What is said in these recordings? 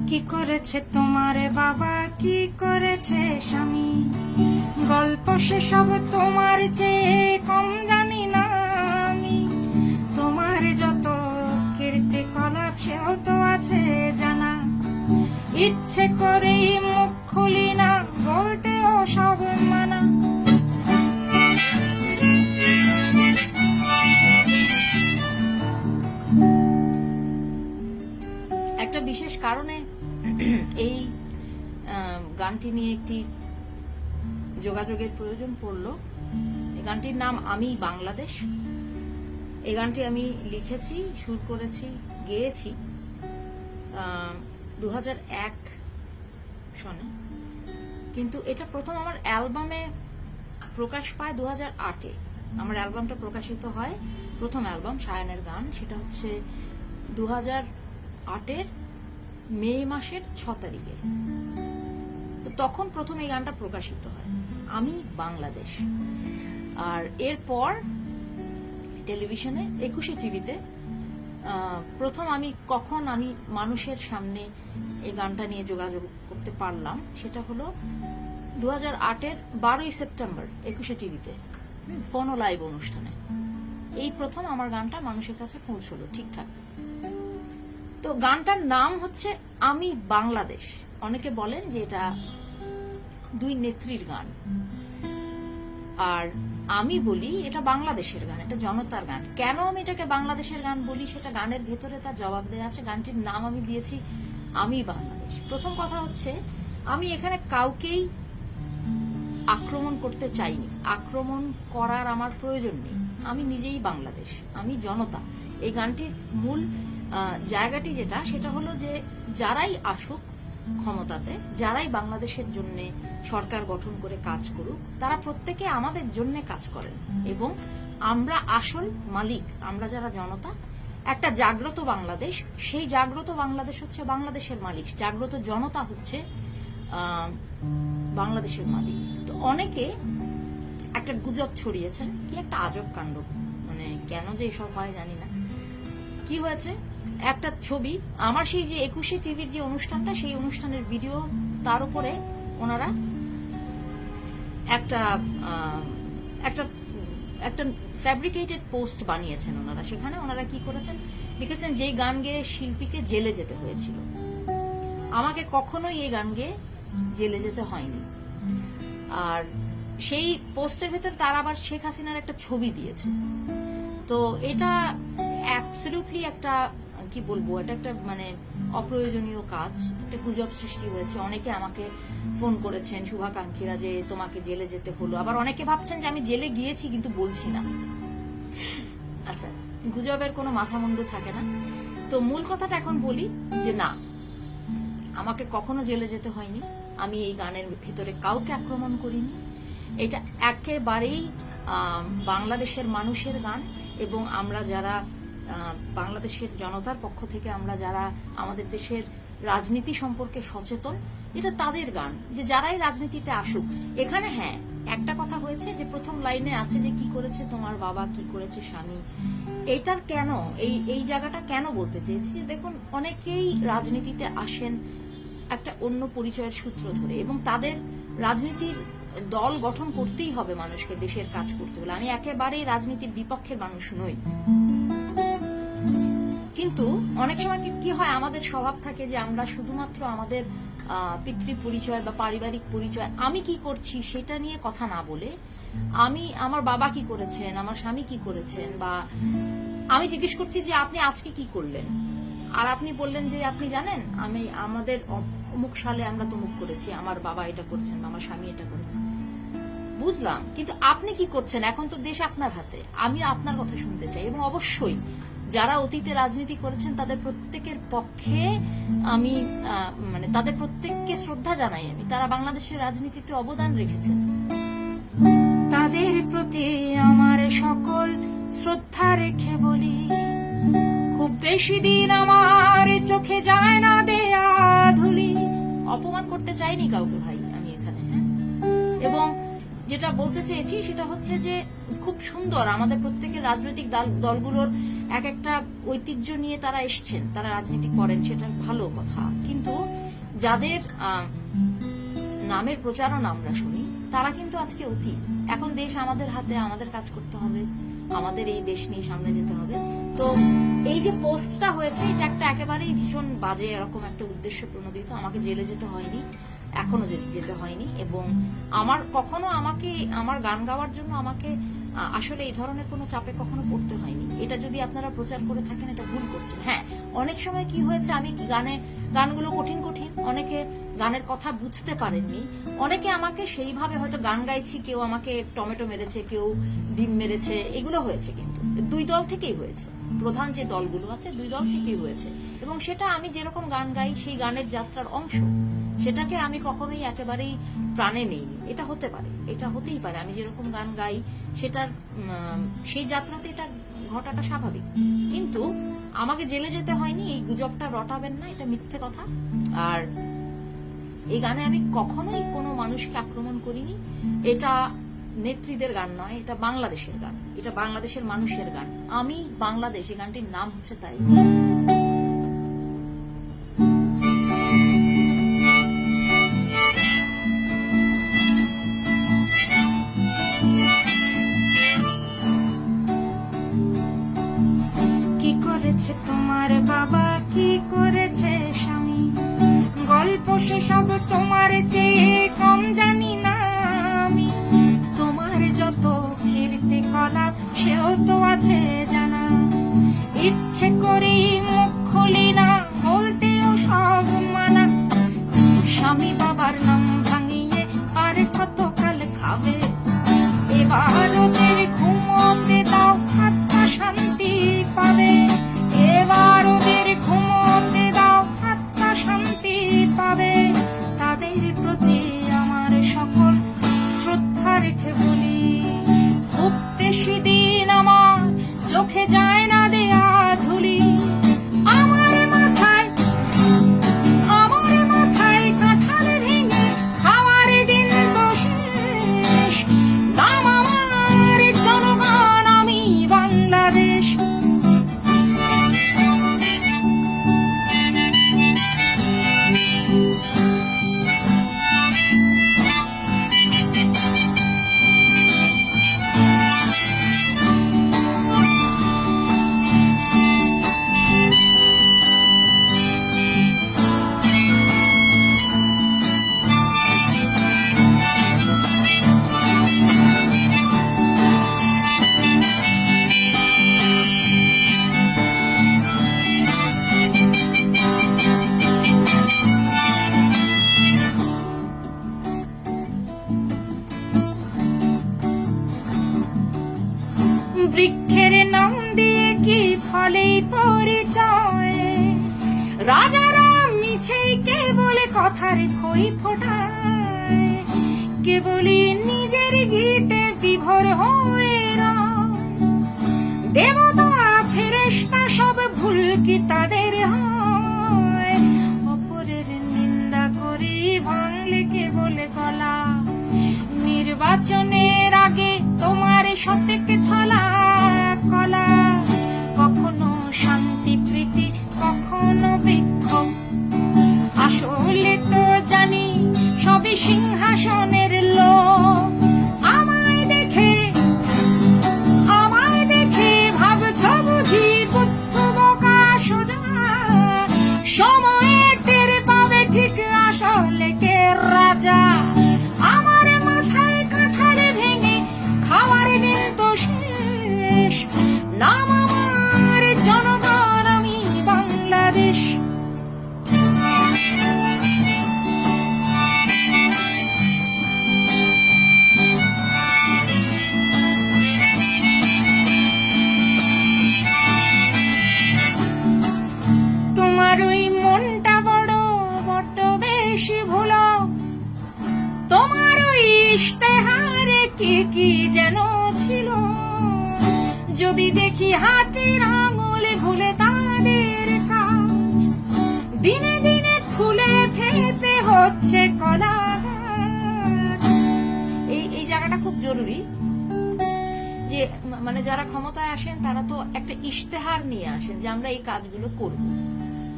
কি করেছে তোমার বাবা, কি করেছে স্বামী, গল্প সেসব তোমার চেয়ে কম জানি না আমি। তোমার যত কীর্তিকলাপ সেও তো আছে জানা, ইচ্ছে করেই মুখ খুলি না, বলতেও সব মানা। একটা বিশেষ কারণে এই গানটি নিয়ে একটি যোগাযোগের প্রয়োজন পড়ল। এই গানটির নাম আমি বাংলাদেশ। এই গানটি আমি লিখেছি, সুর করেছি, গেয়েছি 2001 সনে, কিন্তু এটা প্রথম আমার অ্যালবামে প্রকাশ পায় 2008-এ। আমার অ্যালবামটা প্রকাশিত হয়, প্রথম অ্যালবাম সায়নের গান, সেটা হচ্ছে 2008-এর মে মাসের 6 তারিখে। তো তখন প্রথম এই গানটা প্রকাশিত হয়, আমি বাংলাদেশ। আর এরপর টেলিভিশনে 21শে টিভিতে প্রথম কখন আমি মানুষের সামনে এই গানটা নিয়ে যোগাযোগ করতে পারলাম, সেটা হলো 2008-এর 12ই সেপ্টেম্বর 21শে টিভিতে ফোনো লাইভ অনুষ্ঠানে। এই প্রথম আমার গানটা মানুষের কাছে পৌঁছলো ঠিকঠাক। তো গানটার নাম হচ্ছে আমি বাংলাদেশ। অনেকে বলেন যে এটা দুই নেত্রীর গান, আর আমি বলি এটা বাংলাদেশের গান, এটা জনতার গান। কেন আমি এটাকে বাংলাদেশের গান বলি সেটা গানের ভেতরে তার জবাব দেওয়া আছে। গানটির নাম আমি দিয়েছি আমি বাংলাদেশ। প্রথম কথা হচ্ছে, আমি এখানে কাউকেই আক্রমণ করতে চাইনি, আক্রমণ করার আমার প্রয়োজন নেই। আমি নিজেই বাংলাদেশ, আমি জনতা। এই গানটির মূল জায়গাটি যেটা, সেটা হলো যে যারাই আসুক ক্ষমতাতে, যারাই বাংলাদেশের জন্য সরকার গঠন করে কাজ করুক, তারা প্রত্যেকে আমাদের জন্য কাজ করেন এবং আমরা আসল মালিক। আমরা যারা জনতা, একটা জাগ্রত বাংলাদেশ, সেই জাগ্রত বাংলাদেশ হচ্ছে বাংলাদেশের মালিক, জাগ্রত জনতা হচ্ছে বাংলাদেশের মালিক। তো অনেকে একটা গুজব ছড়িয়েছেন, কি একটা আজব কাণ্ড, মানে কেন যে এসব হয় জানি না। কি হয়েছে, একটা ছবি, আমার সেই যে 21শে টিভির যে অনুষ্ঠানটা, সেই অনুষ্ঠানের ভিডিও, তার উপরে ওনারা একটা একটা ফ্যাব্রিকেটেড পোস্ট বানিয়েছেন ওনারা। সেখানে ওনারা কি করেছেন, লিখেছেন যেই গান গেয়ে শিল্পীকে জেলে যেতে হয়েছিল। আমাকে কখনোই এই গান গেয়ে জেলে যেতে হয়নি। আর সেই পোস্টের ভেতর তারা আবার শেখ হাসিনার একটা ছবি দিয়েছে। তো এটা অ্যাবসলিউটলি একটা, কি বলবো, এটা একটা মানে অপ্রয়োজনীয় কাজ, একটা গুজব সৃষ্টি হয়েছে। অনেকে আমাকে ফোন করেছেন শুভাকাঙ্ক্ষীরা যে তোমাকে জেলে যেতে হলো, আবার অনেকে ভাবছেন যে আমি জেলে গিয়েছি কিন্তু বলছি না। আচ্ছা, গুজবের কোনো মাথা মুন্ডু থাকে না। তো মূল কথাটা এখন বলি যে না, আমাকে কখনো জেলে যেতে হয়নি, আমি এই গানের ভেতরে কাউকে আক্রমণ করিনি। এটা একেবারেই বাংলাদেশের মানুষের গান, এবং আমরা যারা বাংলাদেশের জনতার পক্ষ থেকে আমরা যারা আমাদের দেশের রাজনীতি সম্পর্কে সচেতন, এটা তাদের গান, যে যারাই রাজনীতিতে আসুক। এখানে হ্যাঁ একটা কথা হয়েছে যে প্রথম লাইনে আছে যে কি করেছে তোমার বাবা, কি করেছে স্বামী। এইটার কেন এই জায়গাটা কেন বলতে চেয়েছি, যে দেখুন অনেকেই রাজনীতিতে আসেন একটা অন্য পরিচয়ের সূত্র ধরে, এবং তাদের রাজনীতির দল গঠন করতেই হবে মানুষকে দেশের কাজ করতে হলে। আমি একেবারেই রাজনীতির বিপক্ষের মানুষ নই, কিন্তু অনেক সময় কি হয়, আমাদের স্বভাব থাকে যে আমরা শুধুমাত্র আমাদের পিতৃ পরিচয় বা পারিবারিক পরিচয়, আমি কি করছি সেটা নিয়ে কথা না বলে, আমি আমার বাবা কি করেছেন, আমার স্বামী কি করেছেন, বা আমি জিজ্ঞেস করছি যে আপনি আজকে কি করলেন, আর আপনি বললেন যে আপনি জানেন আমি আমাদের অমুক সালে আমরা তমুক করেছি, আমার বাবা এটা করেছেন, আমার স্বামী এটা করেছেন, বুঝলাম, কিন্তু আপনি কি করছেন? এখন তো দেশ আপনার হাতে, আমি আপনার কথা শুনতে চাই। এবং অবশ্যই যারা অতীতে রাজনীতি করেছেন তাদের প্রত্যেকের পক্ষে আমি মানে তাদের প্রত্যেককে শ্রদ্ধা জানাই আমি, তারা বাংলাদেশের রাজনীতিতে অবদান রেখেছেন। তাদের প্রতি আমার সকল শ্রদ্ধা রেখে বলি, খুব বেশি দিন আমার চোখে যায় না দেয়া ধুলি। অপমান করতে চাইনি কাউকে ভাই আমি এখানে, হ্যাঁ। এবং যেটা বলতে চেয়েছি সেটা হচ্ছে যে খুব সুন্দর আমাদের প্রত্যেকের রাজনৈতিক দলগুলোর এক একটা ঐতিহ্য নিয়ে তারা এসছেন, তারা রাজনীতি করেন, সেটা ভালো কথা, কিন্তু যাদের নামের প্রচারণা আমরা শুনি তারা কিন্তু আজকে অতীত। এখন দেশ আমাদের হাতে, আমাদের কাজ করতে হবে, আমাদের এই দেশ নিয়ে সামনে যেতে হবে। তো এই যে পোস্টটা হয়েছে এটা একটা একেবারেই ভীষণ বাজে এরকম একটা উদ্দেশ্য প্রণোদিত। আমাকে জেলে যেতে হয়নি, এখনো যেতে হয়নি, এবং আমার গান গাওয়ার জন্য আমাকে আসলে এই ধরনের কোনো চাপে কখনো পড়তে হয়নি। এটা যদি আপনারা প্রচার করে থাকেন এটা ভুল করছেন। হ্যাঁ, অনেক সময় কি হয়েছে, আমি গানগুলো কঠিন, অনেকে গানের কথা বুঝতে পারেননি, অনেকে আমাকে সেইভাবে হয়তো গান গাইছি, কেউ আমাকে টমেটো মেরেছে, কেউ ডিম মেরেছে, এগুলো হয়েছে, কিন্তু দুই দল থেকেই হয়েছে। প্রধান যে দলগুলো আছে দুই দল থেকেই হয়েছে, এবং সেটা আমি যেরকম গান গাই সেই গানের যাত্রার অংশ, সেটাকে আমি কখনোই একেবারেই প্রাণে নেইনি। এটা হতে পারে, এটা হতেই পারে, আমি যেরকম গান গাই সেটার সেই যাত্রাতে এটা ঘটাটা স্বাভাবিক, কিন্তু আমাকে জেলে যেতে হয়নি, এই গুজবটা রটাবেন না, এটা মিথ্যে কথা। আর এই গানে আমি কখনোই কোনো মানুষকে আক্রমণ করিনি। এটা নেত্রীদের গান নয়, এটা বাংলাদেশের গান, এটা বাংলাদেশের মানুষের গান। আমি বাংলাদেশ, এই গানটির নাম হচ্ছে তাই। কি করেছে তোমার বাবা, কি করেছে স্বামী, গল্প সেসব তোমার চেয়ে কম জানি না আমি। তোমার যত কীর্তি কলাপ সেও তো আছে জানা, ইচ্ছে করেই মুখ খুলি না, বলতেও সব মানা। স্বামী বাবার নাম ভাঙিয়ে আর কতকাল খাবে, এবার ওদের ঘুমোতে দাও, আত্মা শান্তি পাবে। এবার ওদের ঘুমোতে দাও, আত্মা শান্তি পাবে। তাদের প্রতি আমার সকল শ্রদ্ধা রেখে বলি, খুব বেশি দিন আমার চোখে যায় না দেয়া ধুলি। আমার মাথায় কাঁঠাল ভেঙে খাওয়ার দিন তো শেষ। নাম আমার জনগণ, আমি বাংলাদেশ। বৃক্ষের নাম দিয়ে কি ফলেই পরিচয়, রাজারা মিছেই কেবল কথার খই ফোটায়। কেবলই নিজের গীতে বিভোর হয়ে রয়, দেবতা ফেরেশতা সব ভুল কি তাদের হয়। অপরের নিন্দা করি ভাঙলে কেবল গলা, নির্বাচনের আগে তোমার সতেক ছলা কলা। কখনো শান্তি প্রীতি, কখনো বিক্ষোভ, আসলে তো জানি সবই সিংহাসনের লোভ। আমায় দেখে ভাবছ বুঝি বুদ্ধ বোকা সোজা, সময়ে টের পাবে ঠিক আসলে কে রাজা। আমার মাথায় কাঁঠাল ভেঙে খাওয়ার দিন তো শেষ। নাম আমার জনগণ, আমি বাংলাদেশ। তোমার ওই মনটা বড্ড বেশি ভুলো, তোমার ওই ইশতেহারে কি যেন ছিল। যদি দেখি হাতের আঙুল ভুলে তাদের কাজ, দিনে দিনে ফুলে ফেপে হচ্ছে কলা। এই জায়গাটা খুব জরুরি। যে মানে যারা ক্ষমতায় আসেন তারা তো একটা ইশতেহার নিয়ে আসেন যে আমরা এই কাজগুলো করব,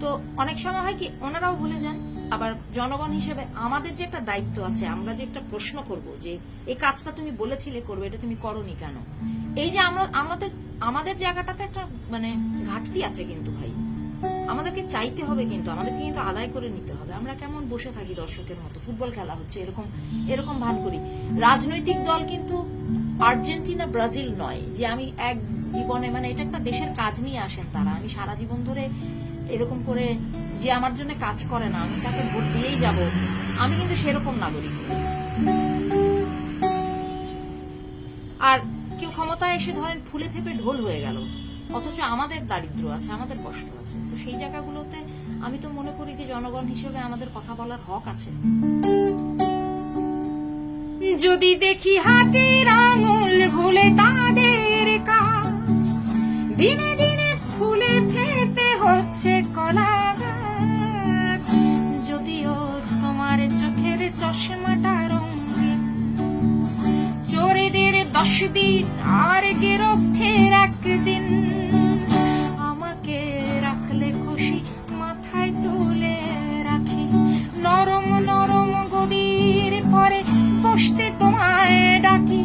তো অনেক সময় হয় কি ওনারাও ভুলে যান। আবার জনগণ হিসেবে আমাদের যে একটা দায়িত্ব আছে, আমরা যে একটা প্রশ্ন করব যে এই কাজটা তুমি বলেছিলে করবে, এটা তুমি করনি কেন। এই যে আমরা আমাদের জায়গাটাতে একটা মানে ঘাটতি আছে কিন্তু ভাই, আমাদেরকে চাইতে হবে, কিন্তু আমাদেরকে কিন্তু আদায় করে নিতে হবে। আমরা কেমন বসে থাকি দর্শকের মতো, ফুটবল খেলা হচ্ছে এরকম ভান করি। রাজনৈতিক দল কিন্তু আর্জেন্টিনা ব্রাজিল নয় যে আমি এক জীবনে মানে এটা একটা দেশের কাজ নিয়ে আসেন তারা, আমি সারা জীবন ধরে এরকম করে যে আমার জন্য কাজ করে না আমি তাকে ভোট দিয়েই যাব, আমি কিন্তু সেরকম নাগরিক নই। আর কেউ ক্ষমতায় এসে ধরেন ফুলে ফেপে ঢোল হয়ে গেল, অথচ আমাদের দারিদ্র আছে, আমাদের কষ্ট আছে, তো সেই জায়গাগুলোতে আমি তো মনে করি যে জনগণ হিসেবে আমাদের কথা বলার হক আছে। যদি দেখি হাতের আঙুল ভুলে তাদের কাজ, দিনে দিনে ফুলে ফেপে হচ্ছে কলা গাছ। যদিও তোমার চোখের চশমাটা রঙিন, চোরেদের 10 দিন আর গেরস্থের 1 দিন, আমাকে রাখলে খুশি মাথায় তুলে রাখি, নরম নরম গদির পরে বসতে তোমায় ডাকি,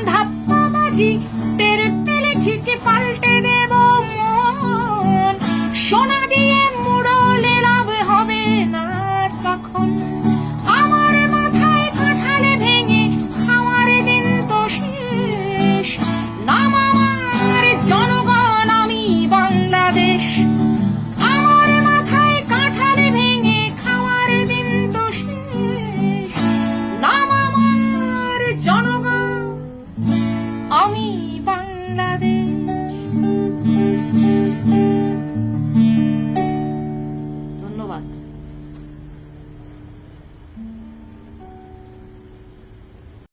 ধাপ্পাবাজি টের পেলে ঠিক পাল্টে দেব মন, সোনা দিয়ে মুড়লে লাভ হবে না তখন, আমার মাথায় কাঁঠালে ভেঙে খাওয়ার দিন তো শেষ, নাম আমার জনগণ আমি বাংলাদেশ, আমার মাথায় কাঁঠালে ভেঙে খাওয়ার দিন তো শেষ, নাম আমার জনগণ আমি বাংলাদেশ। ধন্যবাদ।